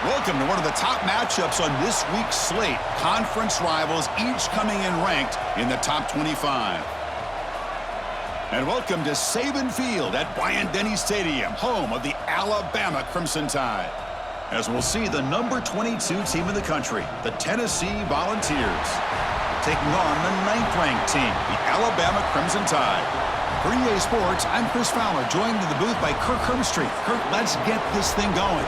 Welcome to one of the top matchups on this week's slate. Conference rivals, each coming in ranked in the top 25. And welcome to Saban Field at Bryant-Denny Stadium, home of the Alabama Crimson Tide. As we'll see the number 22 team in the country, the Tennessee Volunteers, taking on the 9th-ranked team, the Alabama Crimson Tide. For EA Sports, I'm Chris Fowler, joined in the booth by Kirk Herbstreit. Kirk, let's get this thing going.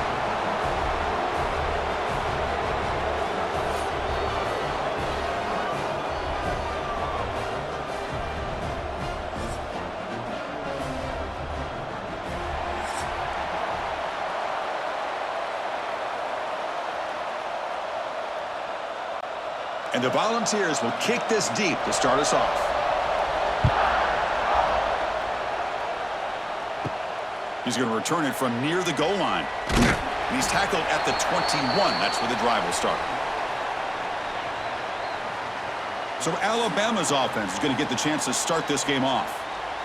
And the Volunteers will kick this deep to start us off. He's going to return it from near the goal line. And he's tackled at the 21. That's where the drive will start. So Alabama's offense is going to get the chance to start this game off.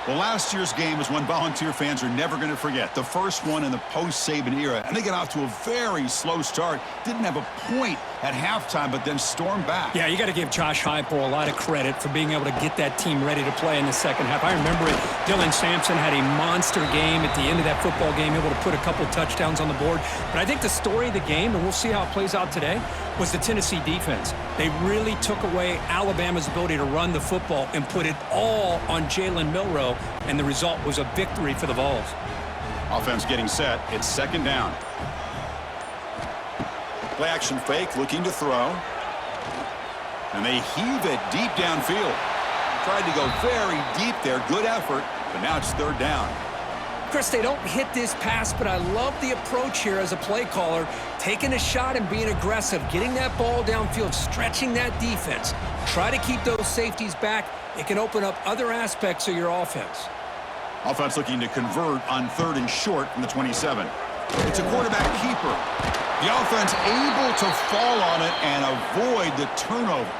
Well, last year's game was one Volunteer fans are never going to forget. The first one in the post-Saban era. And they got off to a very slow start. Didn't have a point at halftime, but then stormed back. Yeah, you got to give Josh Heupel a lot of credit for being able to get that team ready to play in the second half. I remember it. Dylan Sampson had a monster game at the end of that football game, able to put a couple touchdowns on the board. But I think the story of the game, and we'll see how it plays out today, was the Tennessee defense. They really took away Alabama's ability to run the football and put it all on Jalen Milroe, and the result was a victory for the Vols. Offense getting set. It's second down. Play action fake, looking to throw. And they heave it deep downfield. Tried to go very deep there. Good effort, but now it's third down. Chris, they don't hit this pass, but I love the approach here as a play caller. Taking a shot and being aggressive, getting that ball downfield, stretching that defense. Try to keep those safeties back. It can open up other aspects of your offense. Offense looking to convert on third and short from the 27. It's a quarterback keeper. The offense able to fall on it and avoid the turnover.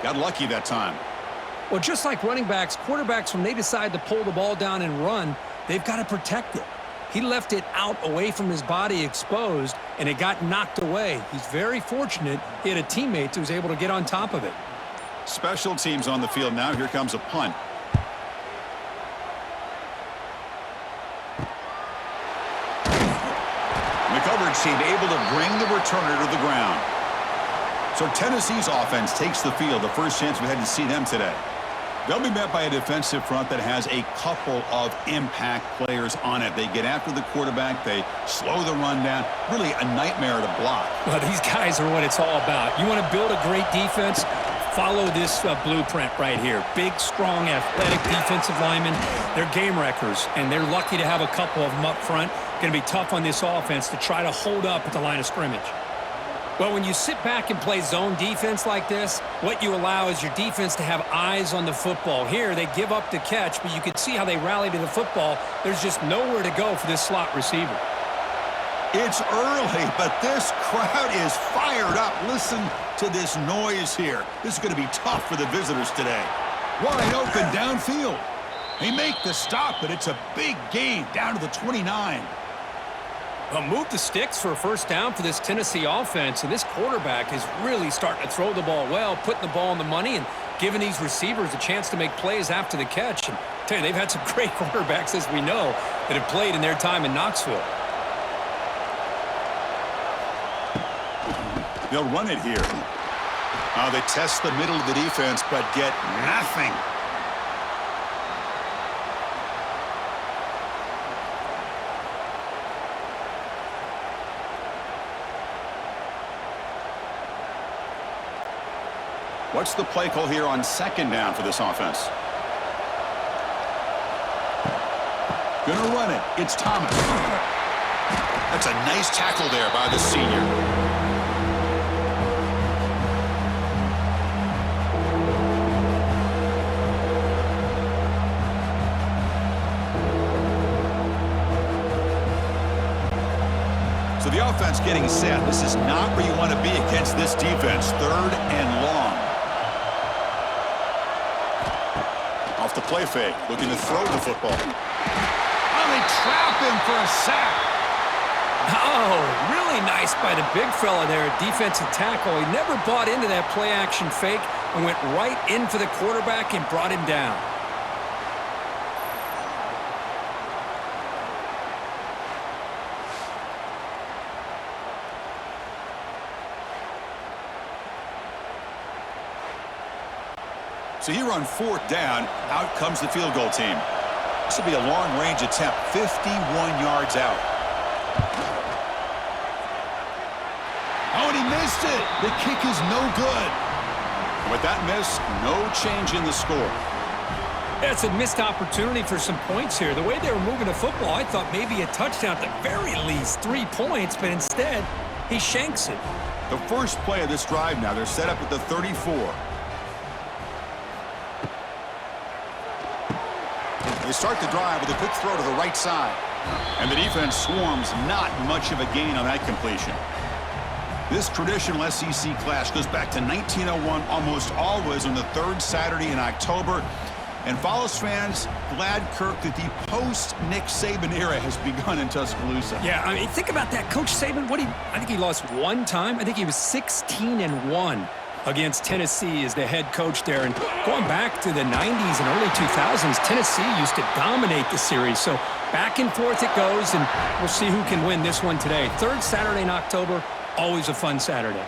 Got lucky that time. Well, just like running backs, quarterbacks, when they decide to pull the ball down and run, they've got to protect it. He left it out away from his body exposed, and it got knocked away. He's very fortunate he had a teammate who was able to get on top of it. Special teams on the field now. Here comes a punt. The coverage team able to bring the returner to the ground. So Tennessee's offense takes the field. The first chance we had to see them today. They'll be met by a defensive front that has a couple of impact players on it. They get after the quarterback. They slow the run down. Really a nightmare to block. Well, these guys are what it's all about. You want to build a great defense? Follow this blueprint right here. Big, strong, athletic defensive linemen. They're game wreckers, and they're lucky to have a couple of them up front. Going to be tough on this offense to try to hold up at the line of scrimmage. Well, when you sit back and play zone defense like this, what you allow is your defense to have eyes on the football. Here, they give up the catch, but you can see how they rally to the football. There's just nowhere to go for this slot receiver. It's early, but this crowd is fired up. Listen to this noise here. This is going to be tough for the visitors today. Wide open downfield. They make the stop, but it's a big gain down to the 29. Well, move the sticks for a first down for this Tennessee offense, and this quarterback is really starting to throw the ball well, putting the ball on the money and giving these receivers a chance to make plays after the catch. And I tell you, they've had some great quarterbacks, as we know, that have played in their time in Knoxville. They'll run it here. They test the middle of the defense, but get nothing. What's the play call here on second down for this offense? Gonna run it. It's Thomas. That's a nice tackle there by the senior. So the offense getting set. This is not where you want to be against this defense. Third and long. Off the play fake, looking to throw the football. Oh, they trap him for a sack. Oh, really nice Nice by the big fella there, defensive tackle. He never bought into that play-action fake and went right in for the quarterback and brought him down. So here on 4th down, out comes the field goal team. This will be a long-range attempt, 51 yards out. Oh, and he missed it. The kick is no good. With that miss, no change in the score. That's a missed opportunity for some points here. The way they were moving the football, I thought maybe a touchdown at the very least, 3 points, but instead, he shanks it. The first play of this drive now, they're set up at the 34. They start the drive with a quick throw to the right side. And the defense swarms, not much of a gain on that completion. This traditional SEC clash goes back to 1901, almost always on the 3rd Saturday in October. And Follows fans, glad, Kirk, that the post-Nick Saban era has begun in Tuscaloosa. Yeah, I mean, think about that. Coach Saban, I think he lost one time. I think he was 16-1 against Tennessee as the head coach there. And going back to the 90s and early 2000s, Tennessee used to dominate the series. So back and forth it goes, and we'll see who can win this one today. 3rd Saturday in October, always a fun Saturday.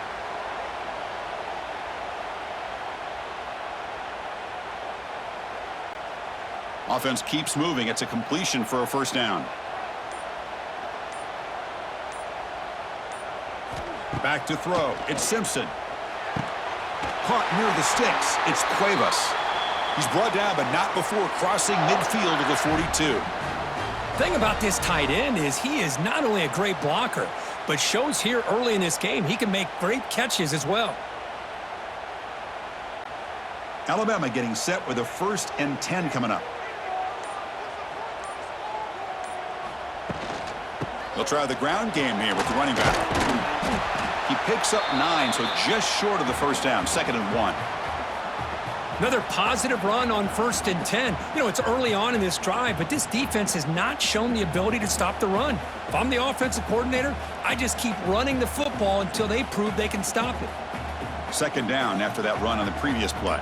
Offense keeps moving. It's a completion for a first down. Back to throw. It's Simpson. Caught near the sticks. It's Cuevas. He's brought down, but not before crossing midfield of the 42. Thing about this tight end is he is not only a great blocker, but shows here early in this game he can make great catches as well. Alabama getting set with a 1st and 10 coming up. They'll try the ground game here with the running back. He picks up 9, so just short of the first down, 2nd and 1. Another positive run on 1st and 10. You know, it's early on in this drive, but this defense has not shown the ability to stop the run. If I'm the offensive coordinator, I just keep running the football until they prove they can stop it. 2nd down after that run on the previous play.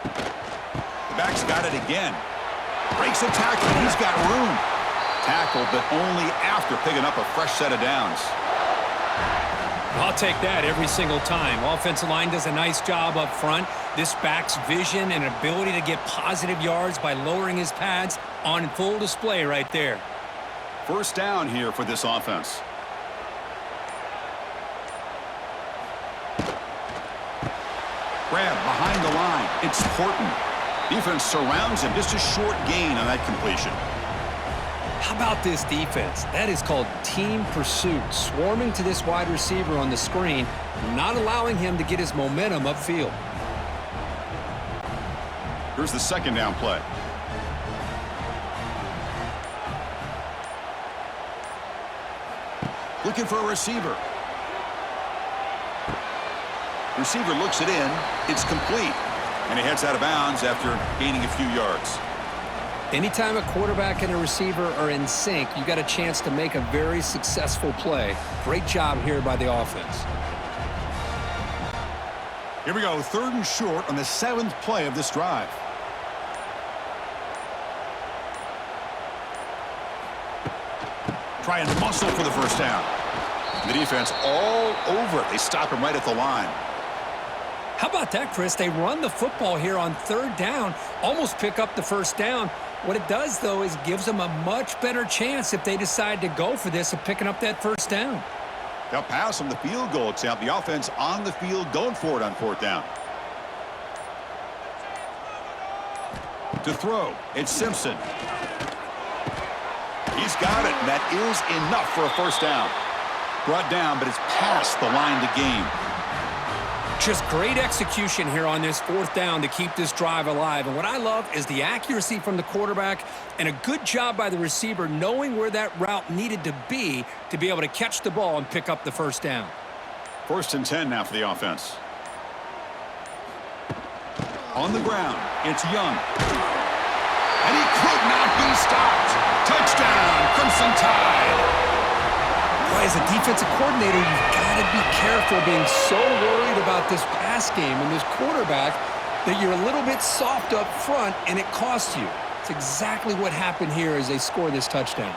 The back's got it again. Breaks a tackle. He's got room. Tackled, but only after picking up a fresh set of downs. I'll take that every single time. Offensive line does a nice job up front. This back's vision and ability to get positive yards by lowering his pads on full display right there. First down here for this offense. Grab behind the line. It's Horton. Defense surrounds him. Just a short gain on that completion. How about this defense? That is called team pursuit. Swarming to this wide receiver on the screen, not allowing him to get his momentum upfield. Here's the 2nd down play. Looking for a receiver. Receiver looks it in. It's complete. And he heads out of bounds after gaining a few yards. Anytime a quarterback and a receiver are in sync, you got a chance to make a very successful play. Great job here by the offense. Here we go, 3rd and short on the 7th play of this drive. Try and muscle for the first down. The defense all over it. They stop him right at the line. How about that, Chris? They run the football here on 3rd down, almost pick up the first down. What it does, though, is gives them a much better chance if they decide to go for this of picking up that first down. They'll pass on the field goal attempt. The offense on the field going for it on 4th down. To throw, it's Simpson. He's got it, and that is enough for a first down. Brought down, but it's past the line to gain. Just great execution here on this 4th down to keep this drive alive. And what I love is the accuracy from the quarterback and a good job by the receiver knowing where that route needed to be able to catch the ball and pick up the first down. 1st and 10 now for the offense. On the ground, it's Young. And he could not be stopped. Touchdown, Crimson Tide. as a defensive coordinator, you've got to be careful being so worried about this pass game and this quarterback that you're a little bit soft up front and it costs you. It's exactly what happened here as they score this touchdown.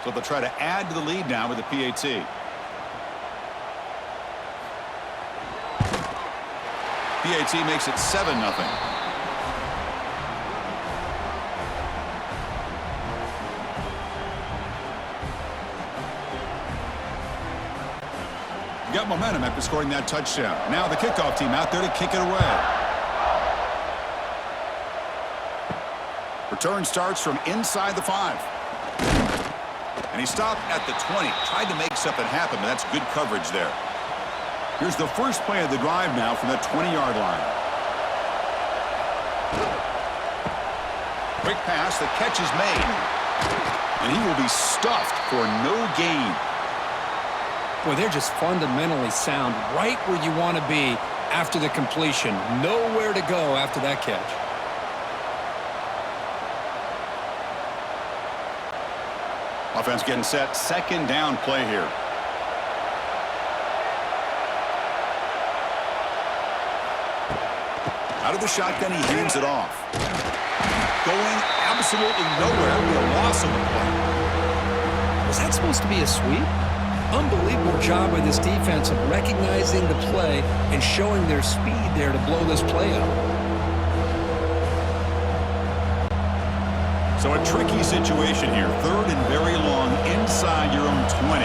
So they'll try to add to the lead now with the PAT. PAT makes it 7-0. Got momentum after scoring that touchdown. Now the kickoff team out there to kick it away. Return starts from inside the 5. And he stopped at the 20. Tried to make something happen, but that's good coverage there. Here's the first play of the drive now from the 20-yard line. Quick pass, the catch is made. And he will be stuffed for no gain. Boy, they're just fundamentally sound right where you want to be after the completion. Nowhere to go after that catch. Offense getting set. Second down play here. Out of the shotgun, he hands it off. Going absolutely nowhere with a loss of the play. Was that supposed to be a sweep? Unbelievable job by this defense of recognizing the play and showing their speed there to blow this play up. So a tricky situation here. Third and very long inside your own 20.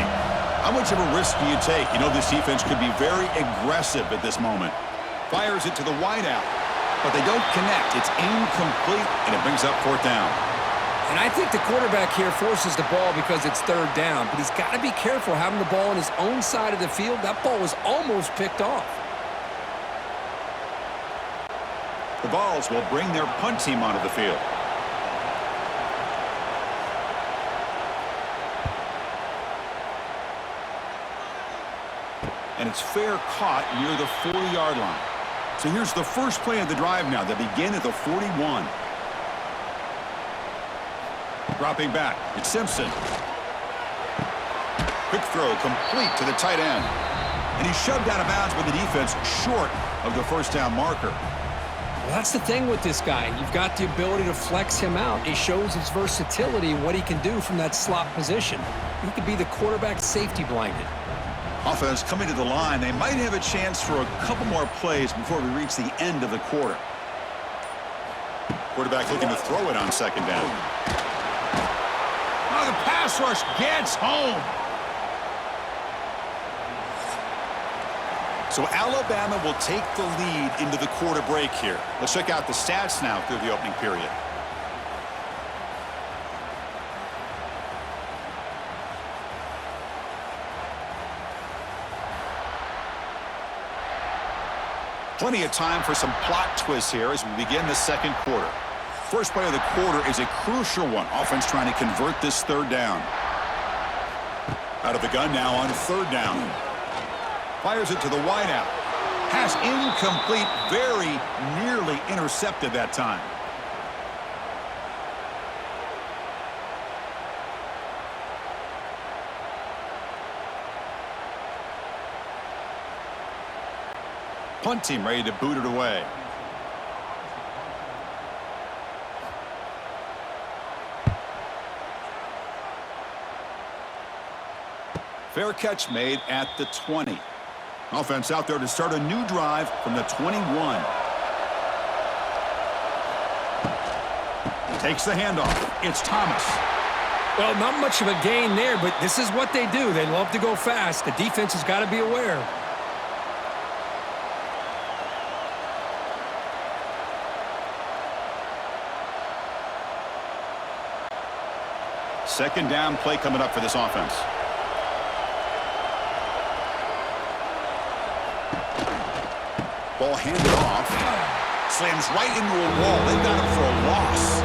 How much of a risk do you take? You know this defense could be very aggressive at this moment. Fires it to the wideout, but they don't connect. It's incomplete, and it brings up fourth down. And I think the quarterback here forces the ball because it's third down, but he's got to be careful having the ball on his own side of the field. That ball was almost picked off. The Vols will bring their punt team onto the field. And it's fair caught near the 40-yard line. So here's the first play of the drive now. They begin at the 41. Dropping back, it's Simpson. Quick throw, complete to the tight end. And he's shoved out of bounds with the defense short of the first down marker. Well, that's the thing with this guy. You've got the ability to flex him out. He shows his versatility and what he can do from that slot position. He could be the quarterback safety blanket. Offense coming to the line. They might have a chance for a couple more plays before we reach the end of the quarter. Quarterback looking to throw it on second down. Oh, the pass rush gets home. So Alabama will take the lead into the quarter break here. Let's check out the stats now through the opening period. Plenty of time for some plot twists here as we begin the second quarter. First play of the quarter is a crucial one. Offense trying to convert this third down. Out of the gun now on third down. Fires it to the wideout. Pass incomplete, very nearly intercepted that time. Punt team ready to boot it away. Fair catch made at the 20. Offense out there to start a new drive from the 21. Takes the handoff. It's Thomas. Well, not much of a gain there, but this is what they do. They love to go fast. The defense has got to be aware. Second down play coming up for this offense. Ball handed off. Slams right into a wall. They got him for a loss.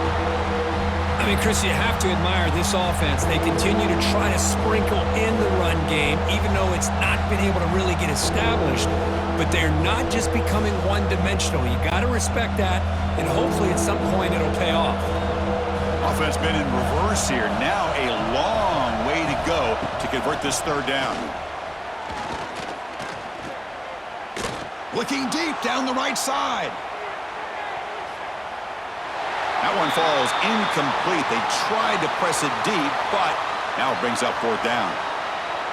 I mean, Chris, you have to admire this offense. They continue to try to sprinkle in the run game, even though it's not been able to really get established. But they're not just becoming one-dimensional. You got to respect that, and hopefully at some point it'll pay off. Offense been in reverse here. Now a long way to go to convert this third down. Looking deep down the right side. That one falls incomplete. They tried to press it deep, but now it brings up fourth down.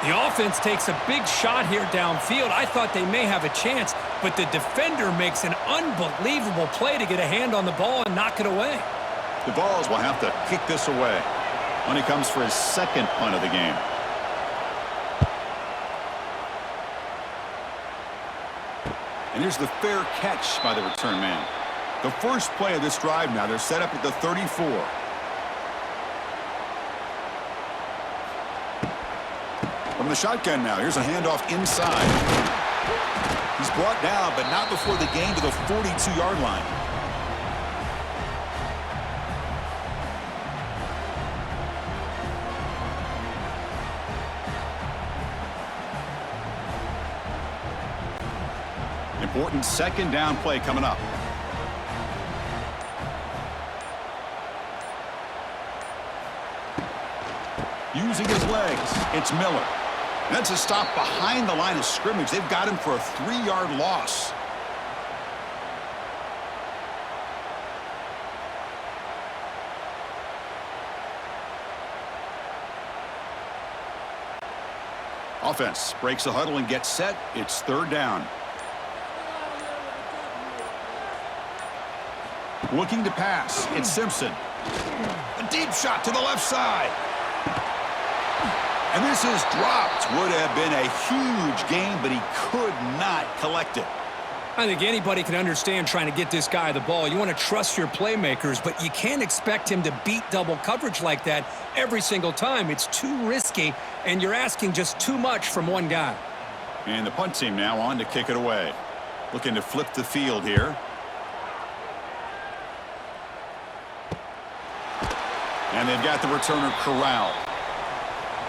The offense takes a big shot here downfield. I thought they may have a chance, but the defender makes an unbelievable play to get a hand on the ball and knock it away. The Vols will have to kick this away when he comes for his second punt of the game. And here's the fair catch by the return man. The first play of this drive now, they're set up at the 34. From the shotgun now, here's a handoff inside. He's brought down, but not before the gain to the 42-yard line. Important second down play coming up. Using his legs, it's Miller. That's a stop behind the line of scrimmage. They've got him for a 3-yard loss. Offense breaks the huddle and gets set. It's third down. Looking to pass. It's Simpson. A deep shot to the left side. And this is dropped. Would have been a huge gain, but he could not collect it. I think anybody can understand trying to get this guy the ball. You want to trust your playmakers, but you can't expect him to beat double coverage like that every single time. It's too risky, and you're asking just too much from one guy. And the punt team now on to kick it away. Looking to flip the field here. And they've got the returner corralled.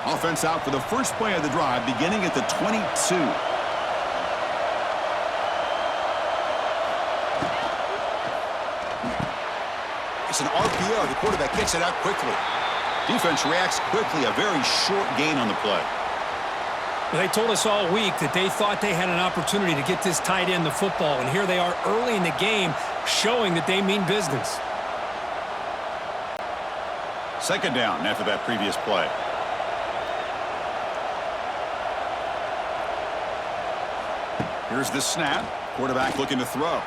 Offense out for the first play of the drive, beginning at the 22. It's an RPO. The quarterback gets it out quickly. Defense reacts quickly. A very short gain on the play. They told us all week that they thought they had an opportunity to get this tight end the football, and here they are early in the game showing that they mean business. Second down after that previous play. Here's the snap. Quarterback looking to throw.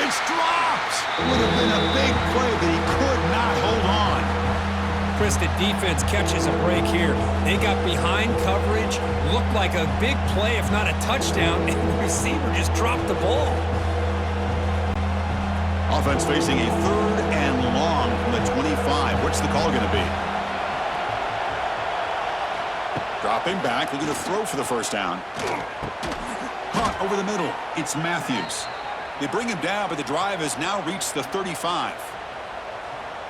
It's dropped! Would have been a big play, but he could not hold on. Chris, the defense catches a break here. They got behind coverage, looked like a big play, if not a touchdown, and the receiver just dropped the ball. Offense facing a third and long from the 25. What's the call going to be? Dropping back, looking to throw for the first down. Caught over the middle. It's Matthews. They bring him down, but the drive has now reached the 35.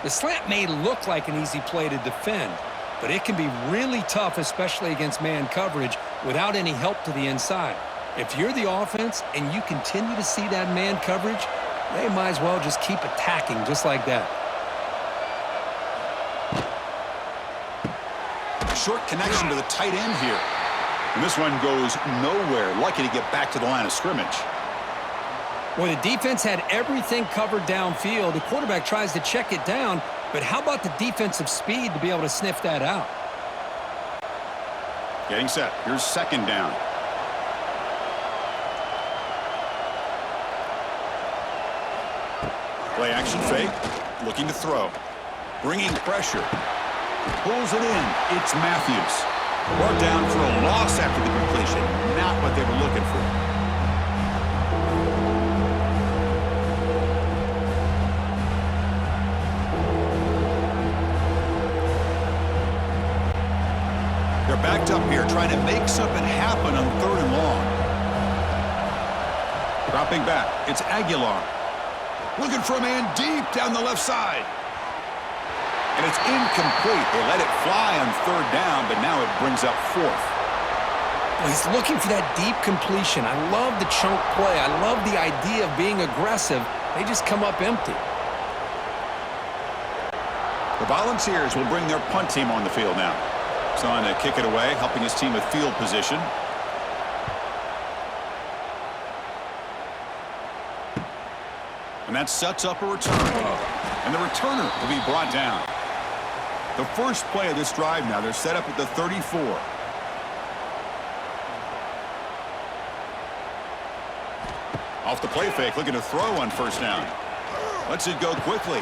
The slant may look like an easy play to defend, but it can be really tough, especially against man coverage, without any help to the inside. If you're the offense and you continue to see that man coverage, they might as well just keep attacking just like that. Short connection to the tight end here. And this one goes nowhere. Lucky to get back to the line of scrimmage. Well, the defense had everything covered downfield. The quarterback tries to check it down, but how about the defensive speed to be able to sniff that out? Getting set. Here's second down. Play action fake. Looking to throw. Bringing pressure. Pulls it in. It's Matthews. Brought down for a loss after the completion. Not what they were looking for. They're backed up here trying to make something happen on third and long. Dropping back. It's Aguilar. Looking for a man deep down the left side. And it's incomplete. They let it fly on third down, but now it brings up fourth. Well, he's looking for that deep completion. I love the chunk play. I love the idea of being aggressive. They just come up empty. The Volunteers will bring their punt team on the field now. He's on to kick it away, helping his team with field position. And that sets up a return. And the returner will be brought down. The first play of this drive now, they're set up at the 34. Off the play fake, looking to throw on first down. Lets it go quickly.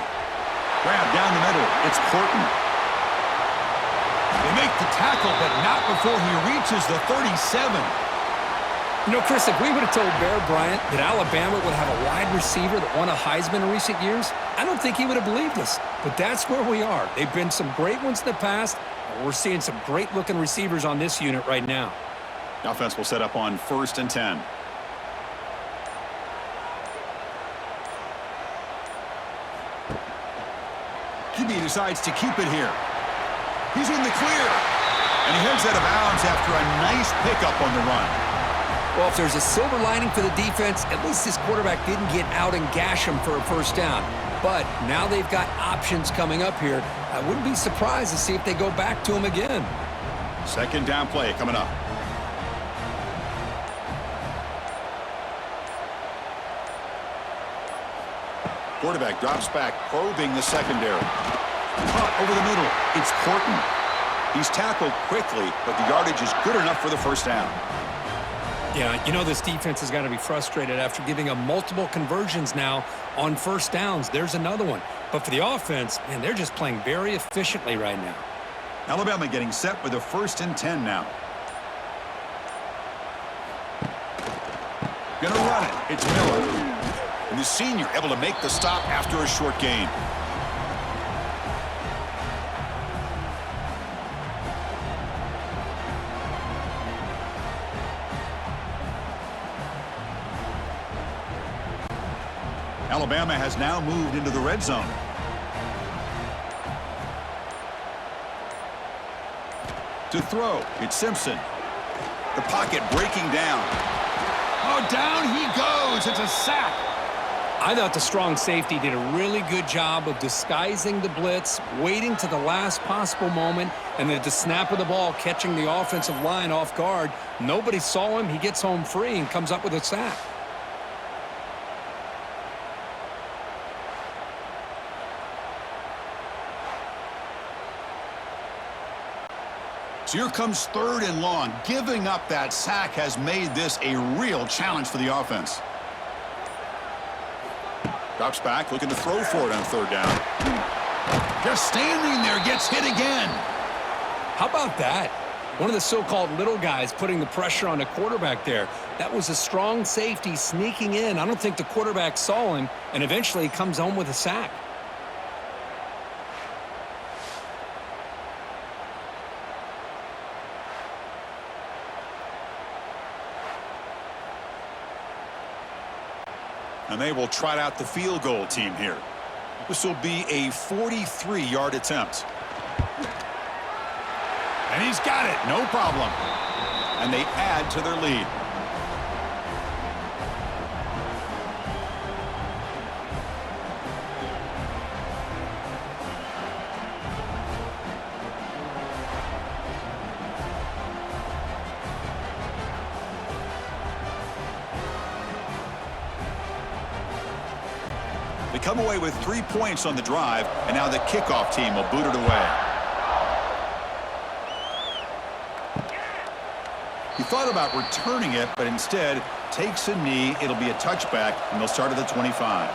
Grab down the middle. It's Horton. They make the tackle, but not before he reaches the 37. You know, Chris, if we would have told Bear Bryant that Alabama would have a wide receiver that won a Heisman in recent years, I don't think he would have believed us. But that's where we are. They've been some great ones in the past, and we're seeing some great-looking receivers on this unit right now. The offense will set up on 1st and 10. QB decides to keep it here. He's in the clear. And he heads out of bounds after a nice pickup on the run. Well, if there's a silver lining for the defense, at least this quarterback didn't get out and gash him for a first down. But now they've got options coming up here. I wouldn't be surprised to see if they go back to him again. Second down play coming up. Quarterback drops back, probing the secondary. Caught over the middle. It's Horton. He's tackled quickly, but the yardage is good enough for the first down. Yeah, you know this defense has got to be frustrated after giving up multiple conversions now on first downs. There's another one. But for the offense, man, they're just playing very efficiently right now. Alabama getting set with a 1st and 10 now. Gonna run it. It's Miller. And the senior able to make the stop after a short gain. Alabama has now moved into the red zone. To throw, it's Simpson. The pocket breaking down. Oh, down he goes. It's a sack. I thought the strong safety did a really good job of disguising the blitz, waiting to the last possible moment, and then at the snap of the ball, catching the offensive line off guard. Nobody saw him. He gets home free and comes up with a sack. So here comes 3rd and long. Giving up that sack has made this a real challenge for the offense. Drops back, looking to throw for it on 3rd down. Just standing there, gets hit again. How about that? One of the so-called little guys putting the pressure on the quarterback there. That was a strong safety sneaking in. I don't think the quarterback saw him, and eventually he comes home with a sack. And they will trot out the field goal team here. This will be a 43-yard attempt. And he's got it, no problem. And they add to their lead. They come away with 3 points on the drive, and now the kickoff team will boot it away. He thought about returning it, but instead takes a knee. It'll be a touchback, and they'll start at the 25.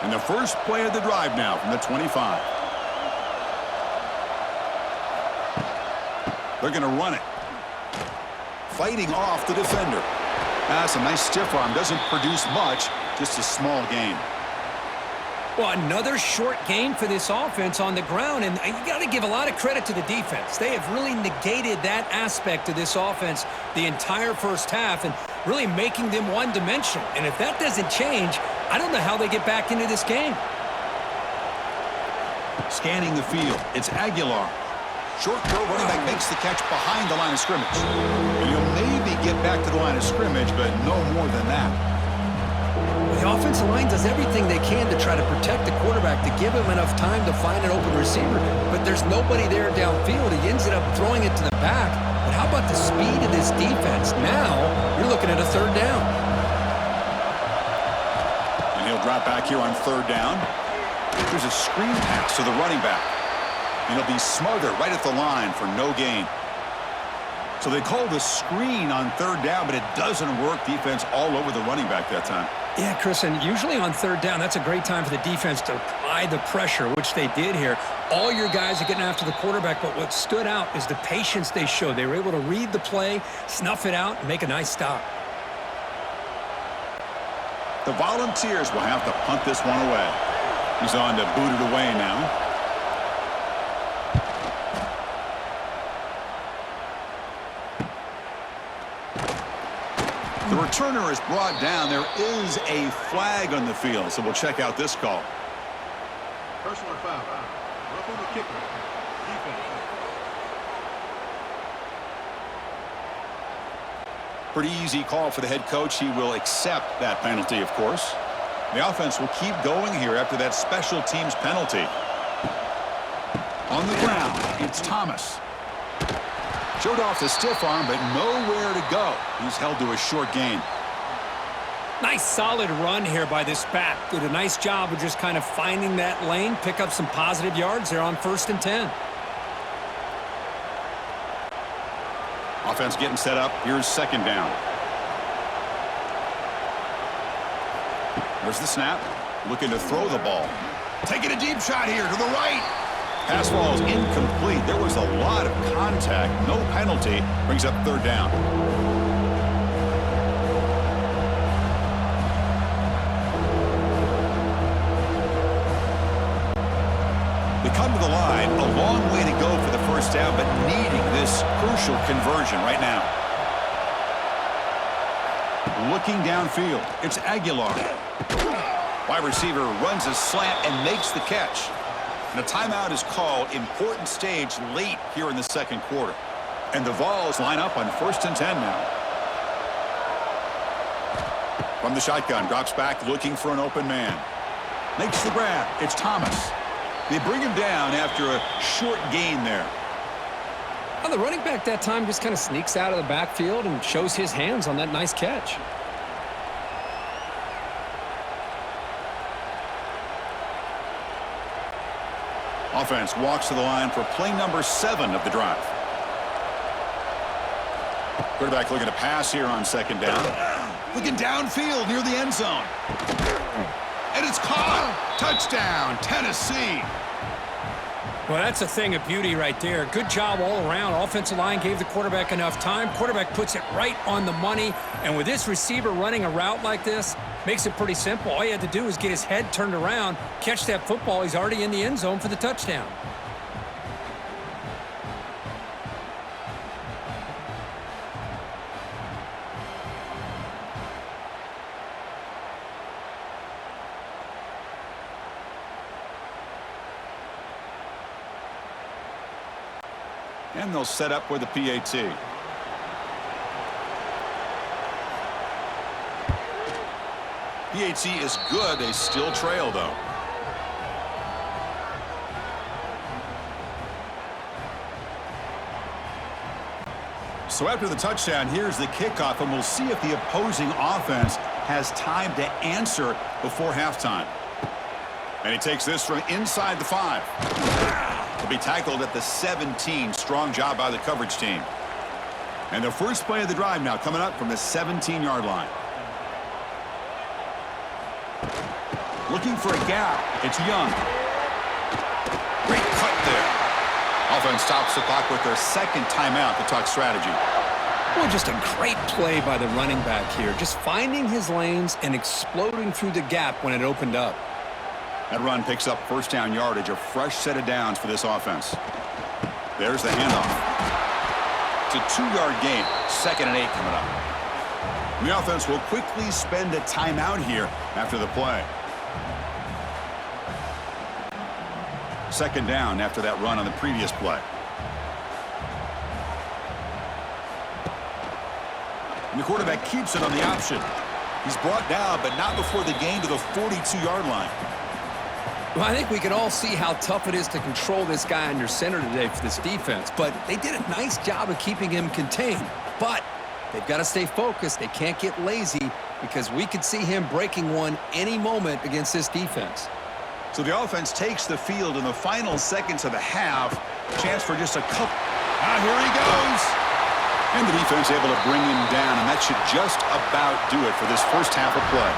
And the first play of the drive now from the 25. They're going to run it. Fighting off the defender. That's a nice stiff arm. Doesn't produce much, just a small gain. Well, another short game for this offense on the ground, and you got to give a lot of credit to the defense. They have really negated that aspect of this offense the entire first half and really making them one-dimensional. And if that doesn't change, I don't know how they get back into this game. Scanning the field, it's Aguilar. Short throw, running back makes the catch behind the line of scrimmage. And he'll maybe get back to the line of scrimmage, but no more than that. The offensive line does everything they can to try to protect the quarterback, to give him enough time to find an open receiver, but there's nobody there downfield. He ends up throwing it to the back. But how about the speed of this defense? Now you're looking at a third down. And he'll drop back here on third down. There's a screen pass to the running back. And he'll be smothered right at the line for no gain. So they call the screen on third down, but it doesn't work. Defense all over the running back that time. Yeah, Chris, and usually on third down, that's a great time for the defense to apply the pressure, which they did here. All your guys are getting after the quarterback, but what stood out is the patience they showed. They were able to read the play, snuff it out, and make a nice stop. The Volunteers will have to punt this one away. He's on to boot it away now. The returner is brought down. There is a flag on the field, so we'll check out this call. Personal foul. Roughing the kicker. Defense. Pretty easy call for the head coach. He will accept that penalty, of course. The offense will keep going here after that special teams penalty. On the ground, it's Thomas. Showed off the stiff arm, but nowhere to go. He's held to a short gain. Nice solid run here by this back. Did a nice job of just kind of finding that lane, pick up some positive yards there on 1st and 10. Offense getting set up. Here's second down. There's the snap. Looking to throw the ball. Taking a deep shot here to the right. Pass ball is incomplete. There was a lot of contact. No penalty. Brings up third down. They come to the line. A long way to go for the first down, but needing this crucial conversion right now. Looking downfield. It's Aguilar. Wide receiver runs a slant and makes the catch. And a timeout is called. Important stage late here in the second quarter. And the Vols line up on 1st and 10 now. From the shotgun, drops back looking for an open man. Makes the grab. It's Thomas. They bring him down after a short gain there. Well, the running back that time just kind of sneaks out of the backfield and shows his hands on that nice catch. Offense walks to the line for play number 7 of the drive. Quarterback looking to pass here on second down. Looking downfield near the end zone. And it's caught. Touchdown, Tennessee. Well, that's a thing of beauty right there. Good job all around. Offensive line gave the quarterback enough time. Quarterback puts it right on the money. And with this receiver running a route like this, makes it pretty simple. All you had to do is get his head turned around, catch that football. He's already in the end zone for the touchdown. And they'll set up with the PAT. PAT is good. They still trail, though. So after the touchdown, here's the kickoff, and we'll see if the opposing offense has time to answer before halftime. And he takes this from inside the 5. He'll be tackled at the 17. Strong job by the coverage team. And the first play of the drive now coming up from the 17-yard line. Looking for a gap. It's Young. Great cut there. Offense stops the clock with their second timeout to talk strategy. Boy, just a great play by the running back here. Just finding his lanes and exploding through the gap when it opened up. That run picks up first down yardage, a fresh set of downs for this offense. There's the handoff. It's a 2-yard gain. 2nd and 8 coming up. The offense will quickly spend a timeout here after the play. second down after that run on the previous play. And the quarterback keeps it on the option. He's brought down, but not before the gain to the 42-yard line. Well, I think we can all see how tough it is to control this guy under center today for this defense, but they did a nice job of keeping him contained. But they've got to stay focused. They can't get lazy because we could see him breaking one any moment against this defense. So the offense takes the field in the final seconds of the half. Chance for just a couple. Here he goes. And the defense able to bring him down, and that should just about do it for this first half of play.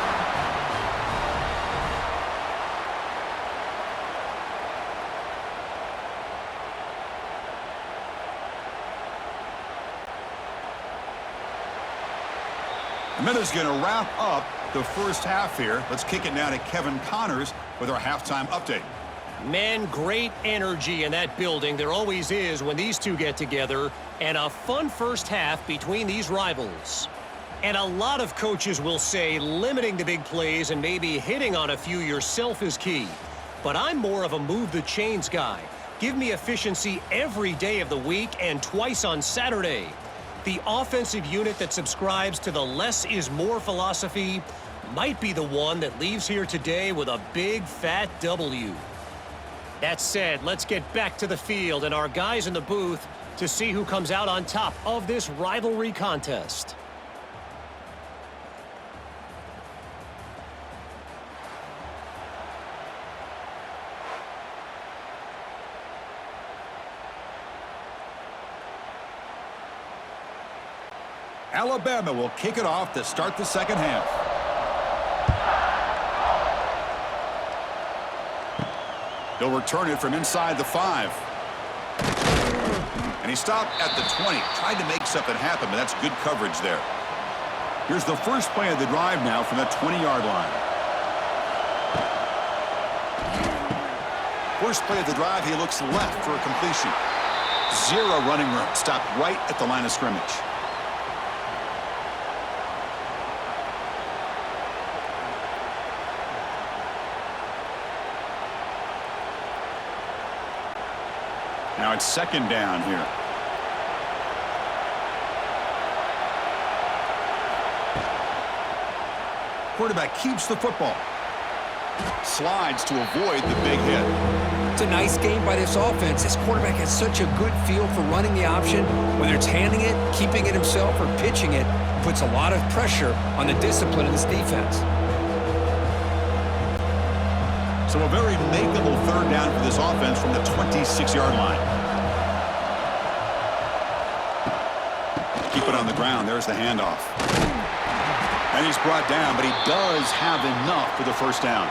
And that is going to wrap up the first half here. Let's kick it now to Kevin Connors with our halftime update. Man, great energy in that building. There always is when these two get together. And a fun first half between these rivals. And a lot of coaches will say limiting the big plays and maybe hitting on a few yourself is key. But I'm more of a move the chains guy. Give me efficiency every day of the week and twice on Saturday. The offensive unit that subscribes to the less is more philosophy might be the one that leaves here today with a big fat W. That said, let's get back to the field and our guys in the booth to see who comes out on top of this rivalry contest. Alabama will kick it off to start the second half. They'll return it from inside the 5. And he stopped at the 20. Tried to make something happen, but that's good coverage there. Here's the first play of the drive now from the 20-yard line. First play of the drive, he looks left for a completion. Zero running room. Stopped right at the line of scrimmage. Now it's second down here. Quarterback keeps the football. Slides to avoid the big hit. It's a nice game by this offense. This quarterback has such a good feel for running the option. Whether it's handing it, keeping it himself, or pitching it, puts a lot of pressure on the discipline of this defense. So a very makeable third down for this offense from the 26-yard line. Keep it on the ground. There's the handoff. And he's brought down, but he does have enough for the first down.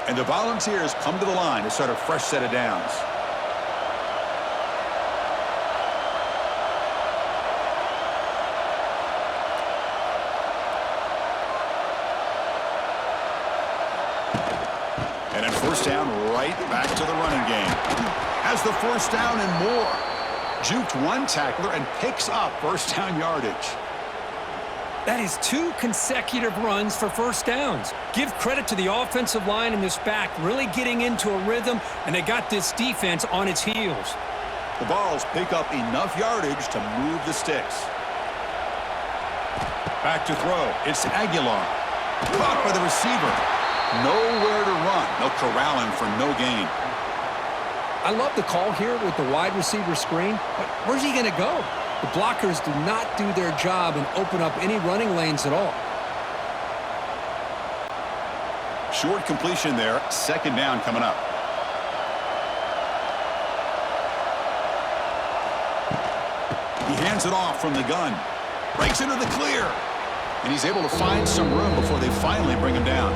And the Volunteers come to the line to start a fresh set of downs. And then first down, right back to the running game. Has the first down and more. Juked one tackler and picks up first down yardage. That is 2 consecutive runs for first downs. Give credit to the offensive line in this back, really getting into a rhythm, and they got this defense on its heels. The Vols pick up enough yardage to move the sticks. Back to throw. It's Aguilar. Caught by the receiver. Nowhere to run. They'll corral him for no gain. I love the call here with the wide receiver screen, but where's he going to go? The blockers do not do their job and open up any running lanes at all. Short completion there. Second down coming up. He hands it off from the gun. Breaks into the clear. And he's able to find some room before they finally bring him down.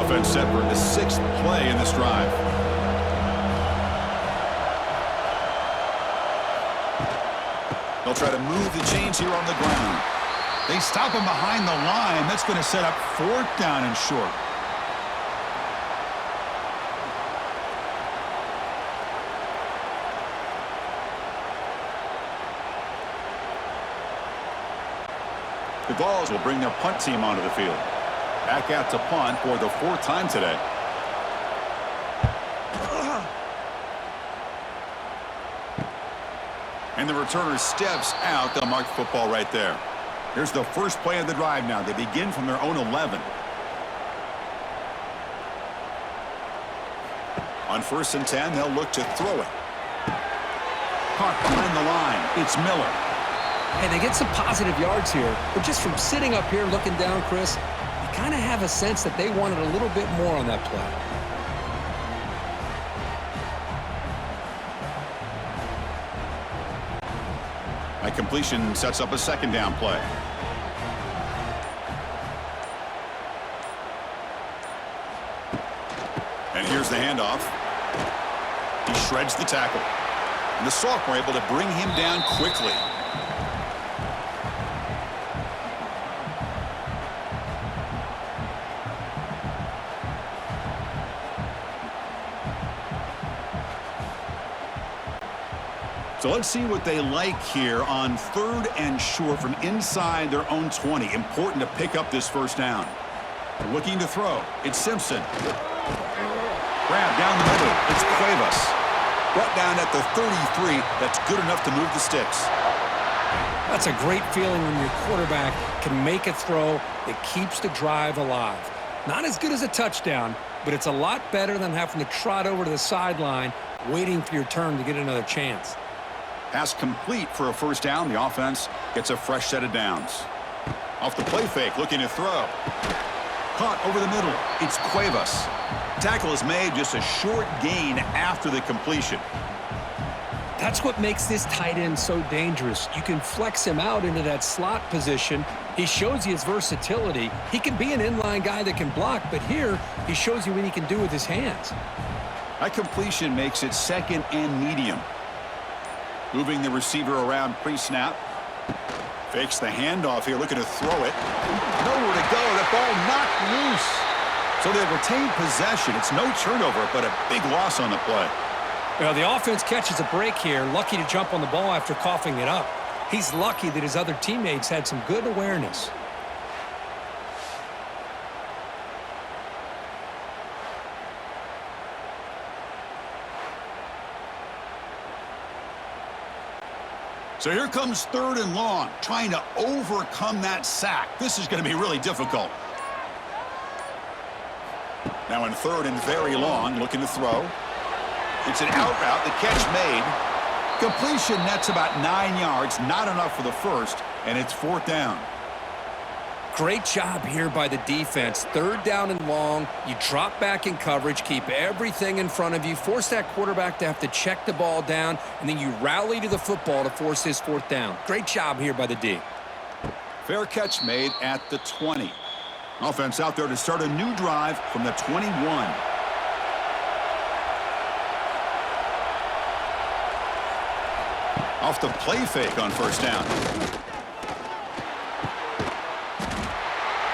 Offense set for the 6th play in this drive. They'll try to move the chains here on the ground. They stop him behind the line. That's going to set up 4th down and short. The Vols will bring their punt team onto the field. Back out to punt for the 4th time today. And the returner steps out. They'll mark football right there. Here's the first play of the drive now. They begin from their own 11. On 1st and 10, they'll look to throw it. Caught behind the line. It's Miller. Hey, they get some positive yards here, but just from sitting up here looking down, Chris, you kind of have a sense that they wanted a little bit more on that play. That completion sets up a 2nd down play. And here's the handoff. He shreds the tackle. And the sophomore able to bring him down quickly. So let's see what they like here on 3rd and short from inside their own 20. Important to pick up this 1st down. Looking to throw. It's Simpson. Grab down the middle. It's Cuevas. Brought down at the 33. That's good enough to move the sticks. That's a great feeling when your quarterback can make a throw that keeps the drive alive. Not as good as a touchdown, but it's a lot better than having to trot over to the sideline waiting for your turn to get another chance. Pass complete for a 1st down. The offense gets a fresh set of downs. Off the play fake, looking to throw. Caught over the middle. It's Cuevas. Tackle is made, just a short gain after the completion. That's what makes this tight end so dangerous. You can flex him out into that slot position. He shows you his versatility. He can be an inline guy that can block, but here he shows you what he can do with his hands. That completion makes it 2nd and medium. Moving the receiver around pre-snap. Fakes the handoff here, looking to throw it. Nowhere to go. That ball knocked loose. So they retain possession. It's no turnover, but a big loss on the play. Well, the offense catches a break here. Lucky to jump on the ball after coughing it up. He's lucky that his other teammates had some good awareness. So here comes 3rd and long, trying to overcome that sack. This is going to be really difficult. Now in 3rd and very long, looking to throw. It's an out route, the catch made. Completion nets about 9 yards, not enough for the 1st, and it's 4th down. Great job here by the defense. 3rd down and long. You drop back in coverage, keep everything in front of you, force that quarterback to have to check the ball down, and then you rally to the football to force his 4th down. Great job here by the D. Fair catch made at the 20. Offense out there to start a new drive from the 21. Off the play fake on 1st down.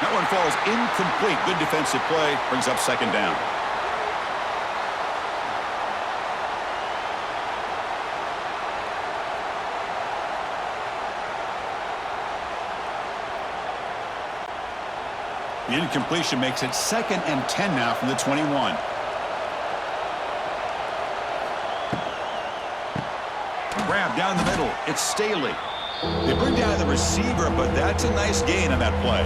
That one falls incomplete. Good defensive play. Brings up 2nd down. The incompletion makes it 2nd and 10 now from the 21. Grab down the middle. It's Staley. They bring down the receiver, but that's a nice gain on that play.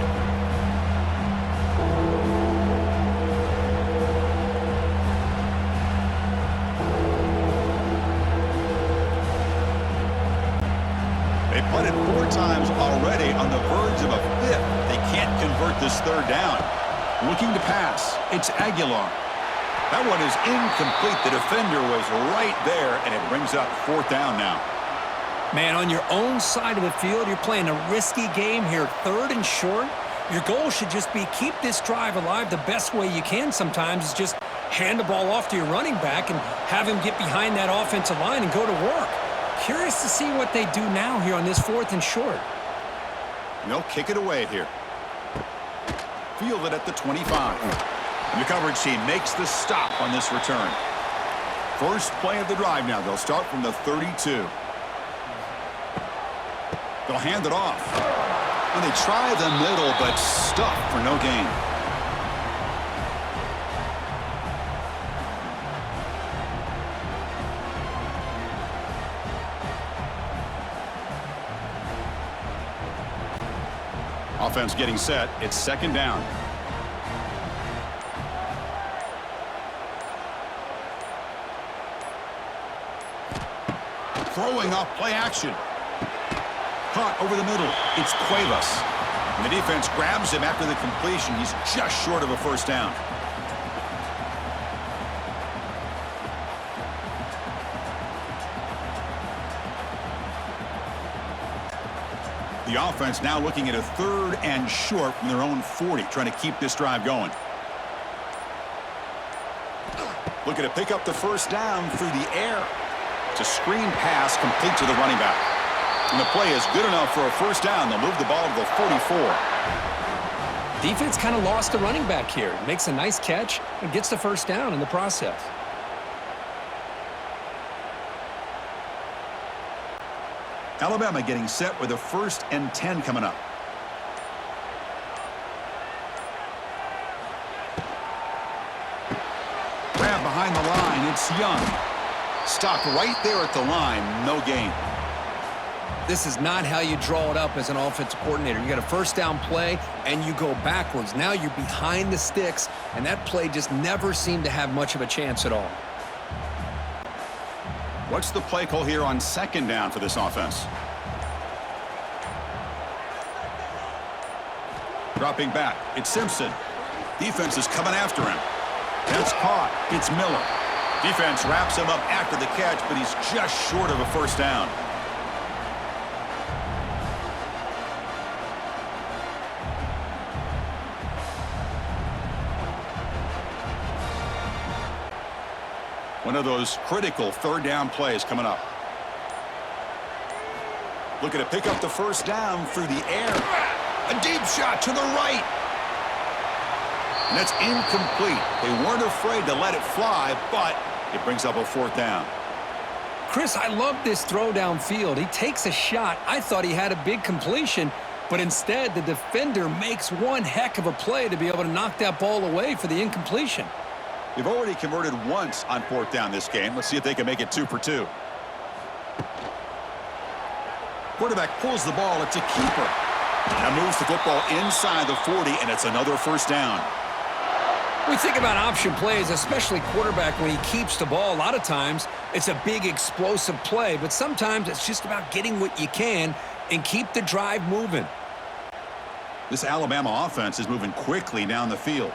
They punted 4 times already, on the verge of a 5th. They can't convert this 3rd down. Looking to pass. It's Aguilar. That one is incomplete. The defender was right there, and it brings up 4th down now. Man, on your own side of the field, you're playing a risky game here. 3rd and short. Your goal should just be keep this drive alive the best way you can sometimes is just hand the ball off to your running back and have him get behind that offensive line and go to work. Curious to see what they do now here on this 4th and short. And they'll kick it away here. Fielded at the 25. And the coverage team makes the stop on this return. First play of the drive now. They'll start from the 32. They'll hand it off. And they try the middle, but stuffed for no gain. Offense getting set. It's second down. Throwing off play action. Caught over the middle. It's Cuevas. And the defense grabs him after the completion. He's just short of a first down. The offense now looking at a 3rd and short from their own 40, trying to keep this drive going. Looking to pick up the first down through the air. It's a screen pass complete to the running back. And the play is good enough for a first down. They'll move the ball to the 44. Defense kind of lost the running back here. Makes a nice catch and gets the first down in the process. Alabama getting set with a 1st and 10 coming up. Grab behind the line. It's Young. Stopped right there at the line. No gain. This is not how you draw it up as an offensive coordinator. You got a first down play, and you go backwards. Now you're behind the sticks, and that play just never seemed to have much of a chance at all. What's the play call here on second down for this offense? Dropping back. It's Simpson. Defense is coming after him. That's caught. It's Miller. Defense wraps him up after the catch, but he's just short of a first down. One of those critical 3rd down plays coming up. Looking to pick up the first down through the air. A deep shot to the right. And that's incomplete. They weren't afraid to let it fly, but it brings up a 4th down. Chris, I love this throw downfield. He takes a shot. I thought he had a big completion, but instead the defender makes one heck of a play to be able to knock that ball away for the incompletion. They've already converted once on 4th down this game. Let's see if they can make it 2 for 2. Quarterback pulls the ball. It's a keeper. Now moves the football inside the 40, and it's another first down. We think about option plays, especially quarterback when he keeps the ball. A lot of times it's a big explosive play, but sometimes it's just about getting what you can and keep the drive moving. This Alabama offense is moving quickly down the field.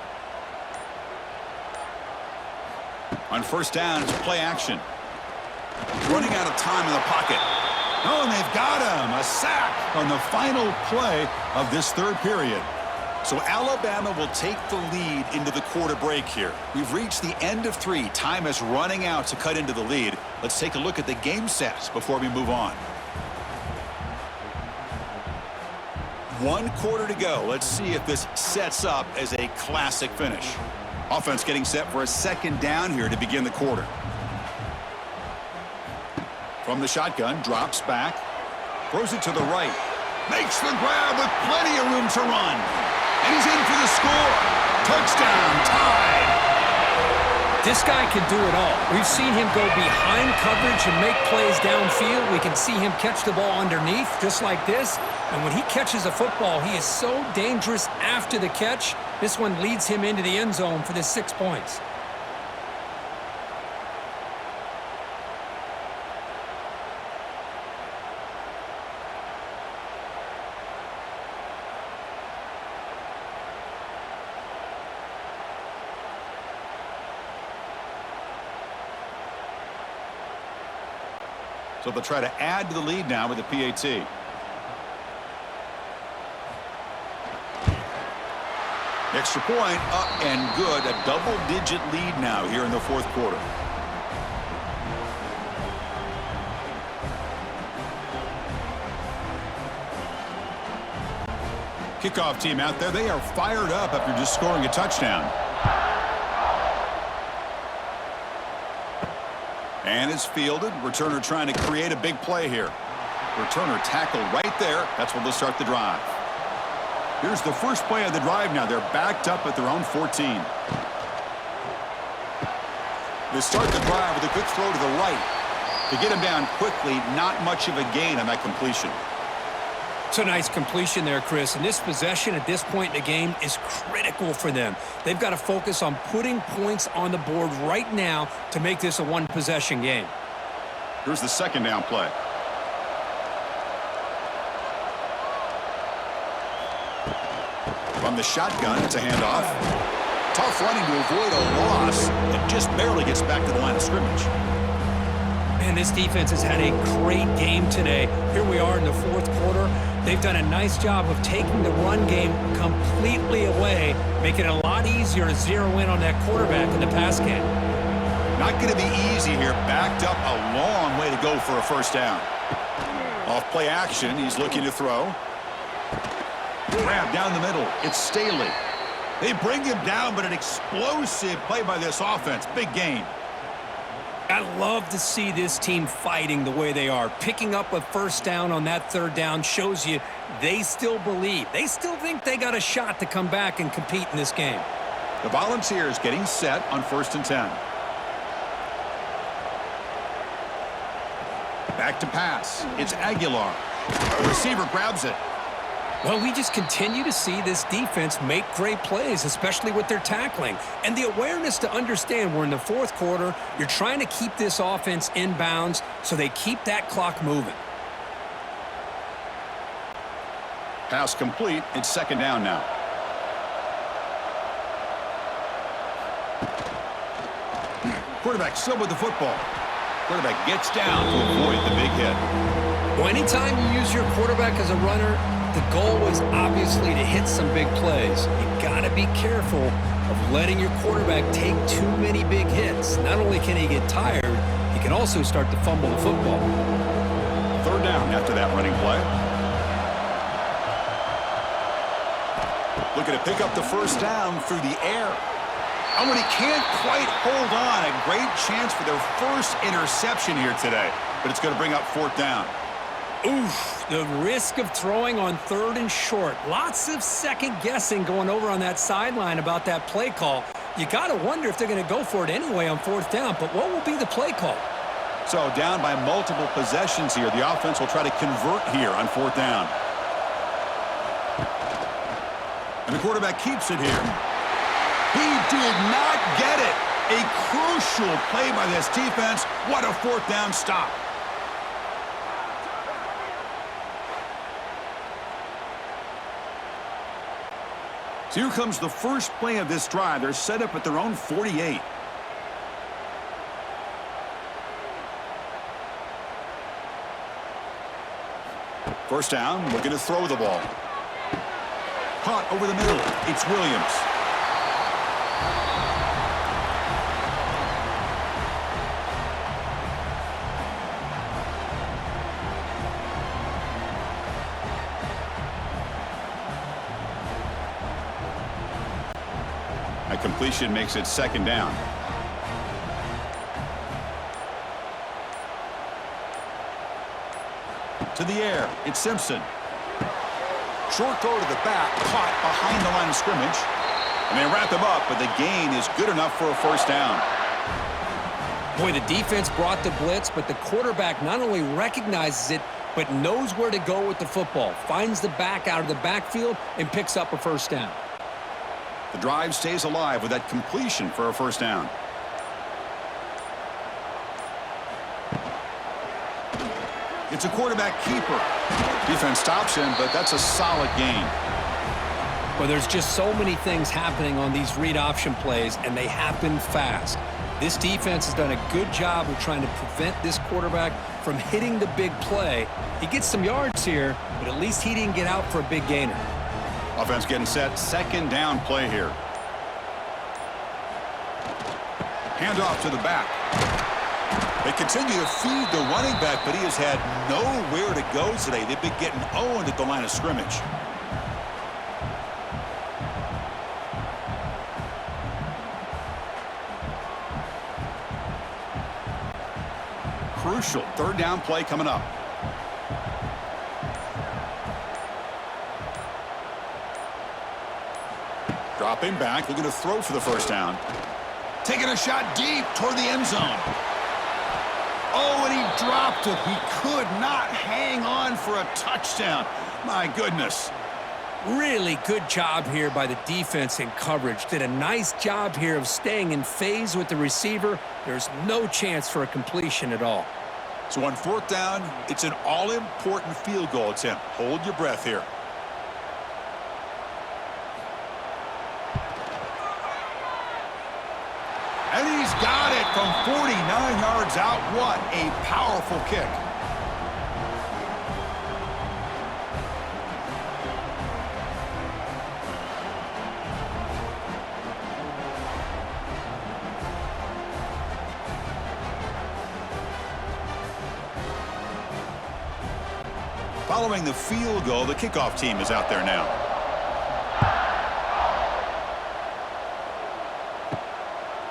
On first down, it's play action. Running out of time in the pocket. Oh, and they've got him. A sack on the final play of this 3rd period. So Alabama will take the lead into the quarter break here. We've reached the end of 3. Time is running out to cut into the lead. Let's take a look at the game sets before we move on. 1 quarter to go. Let's see if this sets up as a classic finish. Offense getting set for a second down here to begin the quarter. From the shotgun, drops back, throws it to the right, makes the grab with plenty of room to run. And he's in for the score. Touchdown, tied. This guy can do it all. We've seen him go behind coverage and make plays downfield. We can see him catch the ball underneath just like this. And when he catches a football, he is so dangerous after the catch. This one leads him into the end zone for the 6 points. So they'll try to add to the lead now with the PAT. Extra point up and good. A double-digit lead now here in the 4th quarter. Kickoff team out there, they are fired up after just scoring a touchdown. And it's fielded. Returner trying to create a big play here. Returner tackled right there. That's where they'll start the drive. Here's the first play of the drive now. They're backed up at their own 14. They start the drive with a good throw to the right. To get him down quickly, not much of a gain on that completion. It's a nice completion there, Chris. And this possession at this point in the game is critical for them. They've got to focus on putting points on the board right now to make this a one-possession game. Here's the second down play. From the shotgun, it's a handoff. Tough running to avoid a loss and just barely gets back to the line of scrimmage. Man, this defense has had a great game today. Here we are in the fourth quarter. They've done a nice job of taking the run game completely away, making it a lot easier to zero in on that quarterback in the pass game. Not going to be easy here. Backed up a long way to go for a first down. Off play action, he's looking to throw. Grab down the middle. It's Staley. They bring him down, but an explosive play by this offense. Big gain. I love to see this team fighting the way they are. Picking up a first down on that third down shows you they still believe. They still think they got a shot to come back and compete in this game. The Volunteers getting set on 1st and 10. Back to pass. It's Aguilar. The receiver grabs it. Well, we just continue to see this defense make great plays, especially with their tackling. And the awareness to understand we're in the fourth quarter, you're trying to keep this offense in bounds so they keep that clock moving. Pass complete. It's second down now. Quarterback still with the football. Quarterback gets down to avoid the big hit. Well, anytime you use your quarterback as a runner, the goal is obviously to hit some big plays. You got to be careful of letting your quarterback take too many big hits. Not only can he get tired, he can also start to fumble the football. Third down after that running play. Looking to pick up the first down through the air. Oh, and he can't quite hold on. A great chance for their first interception here today, but it's going to bring up fourth down. Oof, the risk of throwing on third and short. Lots of second guessing going over on that sideline about that play call. You got to wonder if they're going to go for it anyway on fourth down, but what will be the play call? So down by multiple possessions here. The offense will try to convert here on fourth down. And the quarterback keeps it here. He did not get it. A crucial play by this defense. What a fourth down stop. So here comes the first play of this drive. They're set up at their own 48. First down, looking to throw the ball. Caught over the middle. It's Williams. A completion makes it second down. To the air, it's Simpson. Short throw to the back, caught behind the line of scrimmage. And they wrap him up, but the gain is good enough for a first down. Boy, the defense brought the blitz, but the quarterback not only recognizes it, but knows where to go with the football. Finds the back out of the backfield and picks up a first down. The drive stays alive with that completion for a first down. It's a quarterback keeper. Defense stops him, but that's a solid gain. Well, there's just so many things happening on these read option plays, and they happen fast. This defense has done a good job of trying to prevent this quarterback from hitting the big play. He gets some yards here, but at least he didn't get out for a big gainer. Offense getting set. Second down play here. Handoff to the back. They continue to feed the running back, but he has had nowhere to go today. They've been getting owned at the line of scrimmage. crucial third down play coming up. Dropping back, looking to throw for the first down. Taking a shot deep toward the end zone. Oh, and he dropped it. He could not hang on for a touchdown. My goodness. Really good job here by the defense in coverage. Did a nice job here of staying in phase with the receiver. There's no chance for a completion at all. So on fourth down, it's an all-important field goal attempt. Hold your breath here. And he's got it from 49 yards out. What a powerful kick. Following the field goal, the kickoff team is out there now.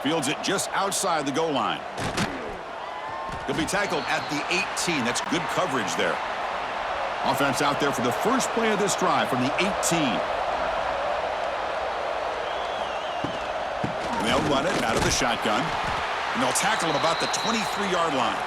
Fields it just outside the goal line. He'll be tackled at the 18. That's good coverage there. Offense out there for the first play of this drive from the 18. And they'll run it out of the shotgun. And they'll tackle him about the 23-yard line.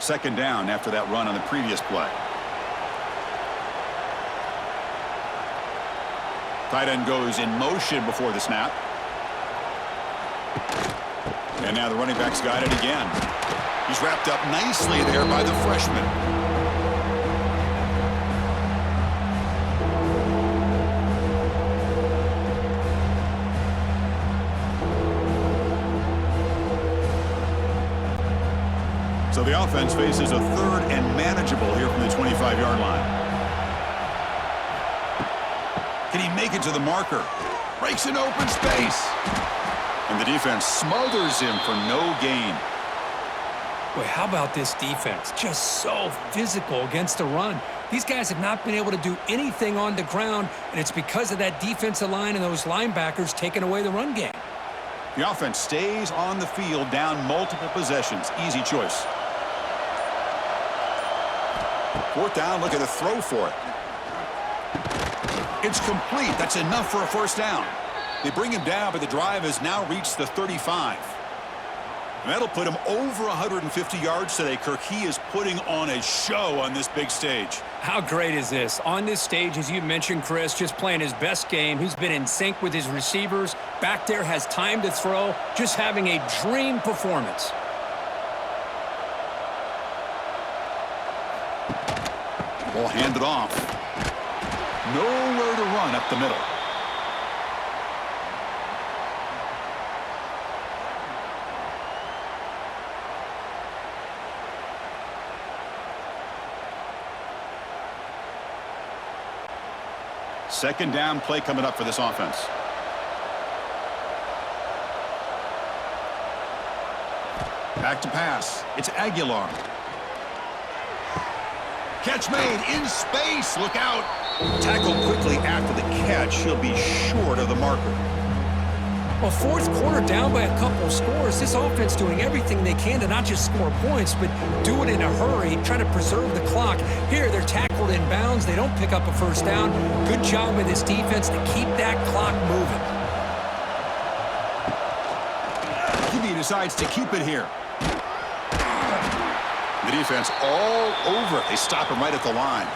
Second down after that run on the previous play. Tight end goes in motion before the snap. And now the running back's got it again. He's wrapped up nicely there by the freshman. So the offense faces a third and manageable here from the 25-yard line. Can he make it to the marker? Breaks an open space. And the defense smothers him for no gain. Boy, how about this defense? Just so physical against the run. These guys have not been able to do anything on the ground, and it's because of that defensive line and those linebackers taking away the run game. The offense stays on the field down multiple possessions. Easy choice. Fourth down, look at a throw for it. It's complete. That's enough for a first down. They bring him down, but the drive has now reached the 35. And that'll put him over 150 yards today, Kirk. He is putting on a show on this big stage. How great is this? On this stage, as you mentioned, Chris, just playing his best game. He's been in sync with his receivers. Back there, has time to throw. Just having a dream performance. Ball handed off. Nowhere to run up the middle. Second down play coming up for this offense. Back to pass. It's Aguilar. Catch made in space. Look out. Tackled quickly after the catch. He'll be short of the marker. Well, fourth quarter down by a couple of scores. This offense doing everything they can to not just score points, but do it in a hurry, trying to preserve the clock. Here, they're tackled in bounds. They don't pick up a first down. Good job by this defense to keep that clock moving. He decides to keep it here. The defense all over it. They stop him right at the line.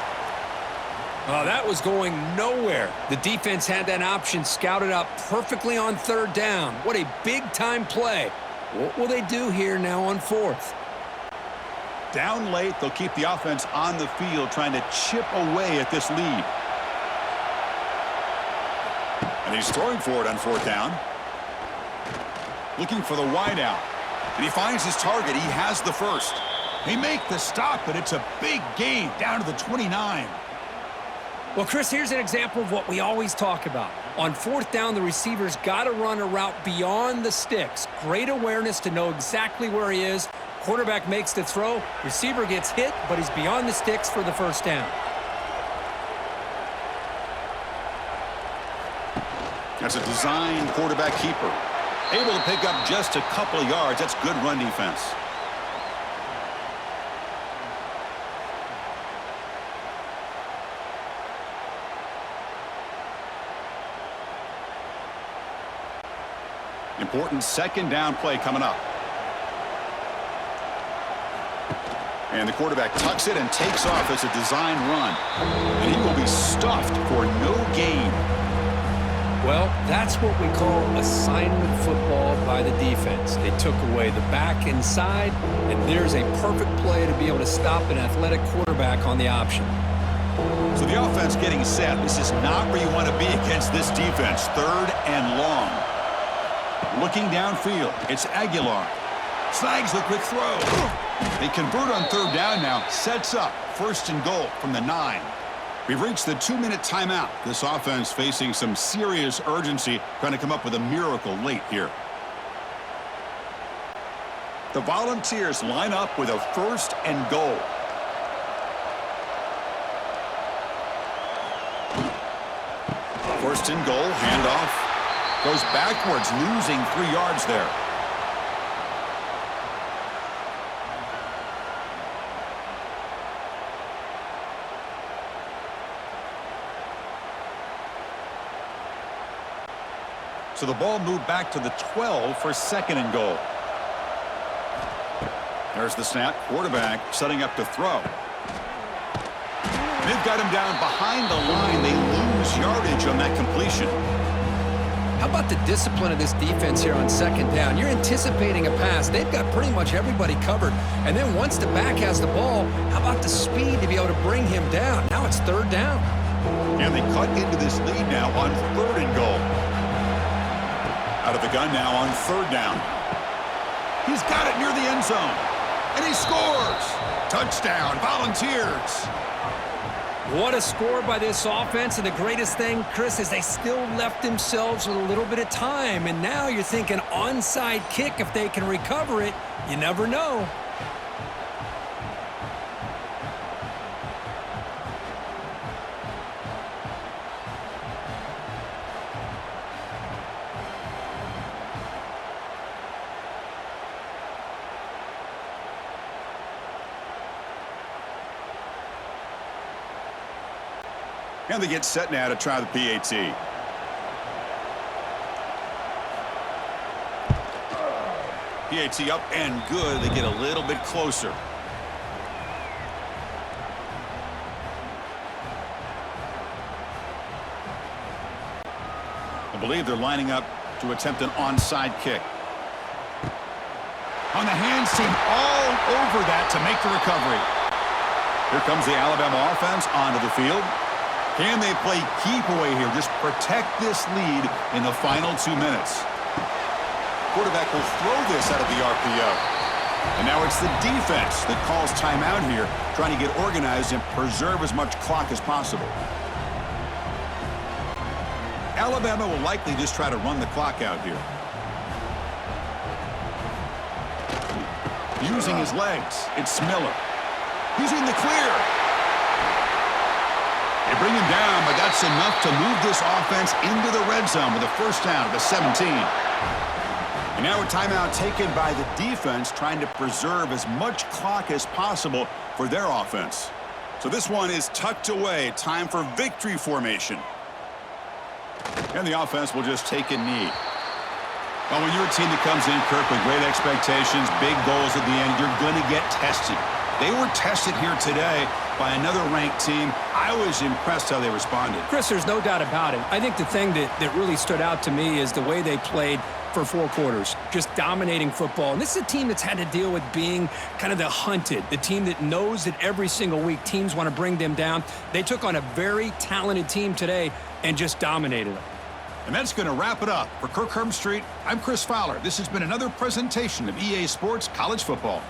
Oh, that was going nowhere. The defense had that option scouted out perfectly on third down. What a big-time play. What will they do here now on fourth? Down late, they'll keep the offense on the field trying to chip away at this lead. And he's throwing for it on fourth down. Looking for the wideout. And he finds his target. He has the first. They make the stop, but it's a big gain down to the 29. Well, Chris, here's an example of what we always talk about. On fourth down, the receiver's got to run a route beyond the sticks. Great awareness to know exactly where he is. Quarterback makes the throw. Receiver gets hit, but he's beyond the sticks for the first down. That's a design quarterback keeper. Able to pick up just a couple of yards. That's good run defense. Important second down play coming up. And the quarterback tucks it and takes off as a design run. And he will be stuffed for no gain. Well, that's what we call assignment football by the defense. They took away the back inside, and there's a perfect play to be able to stop an athletic quarterback on the option. So the offense getting set. This is not where you want to be against this defense. 3rd and long. Looking downfield, it's Aguilar. Snags the quick throw. They convert on 3rd down now. Sets up 1st and goal from the 9. We've reached the 2-minute timeout. This offense facing some serious urgency, trying to come up with a miracle late here. The Volunteers line up with a 1st and goal. First and goal, handoff. Goes backwards, losing 3 yards there. So the ball moved back to the 12 for 2nd and goal. There's the snap. Quarterback setting up to throw. They've got him down behind the line. They lose yardage on that completion. How about the discipline of this defense here on 2nd down? You're anticipating a pass. They've got pretty much everybody covered. And then once the back has the ball, how about the speed to be able to bring him down? Now it's 3rd down. And they cut into this lead now on 3rd and goal. Out of the gun now on 3rd down. He's got it near the end zone. And he scores. Touchdown, Volunteers. What a score by this offense. And the greatest thing, Chris, is they still left themselves with a little bit of time. And now you're thinking onside kick if they can recover it. You never know. And they get set now to try the PAT. PAT up and good. They get a little bit closer. I believe they're lining up to attempt an onside kick. On the hands team all over that to make the recovery. Here comes the Alabama offense onto the field. Can they play keep away here? Just protect this lead in the final 2 minutes. Quarterback will throw this out of the RPO. And now it's the defense that calls timeout here, trying to get organized and preserve as much clock as possible. Alabama will likely just try to run the clock out here. Using his legs, it's Miller. He's in the clear. They bring him down, but that's enough to move this offense into the red zone with a 1st down at the 17. And now a timeout taken by the defense, trying to preserve as much clock as possible for their offense. So this one is tucked away. Time for victory formation. And the offense will just take a knee. Well, when you're a team that comes in, Kirk, with great expectations, big goals at the end, you're going to get tested. They were tested here today by another ranked team. I was impressed how they responded. Chris, there's no doubt about it. I think the thing that really stood out to me is the way they played for 4 quarters, just dominating football. And this is a team that's had to deal with being kind of the hunted, the team that knows that every single week teams want to bring them down. They took on a very talented team today and just dominated them. And that's going to wrap it up. For Kirk Herbstreit, I'm Chris Fowler. This has been another presentation of EA Sports College Football.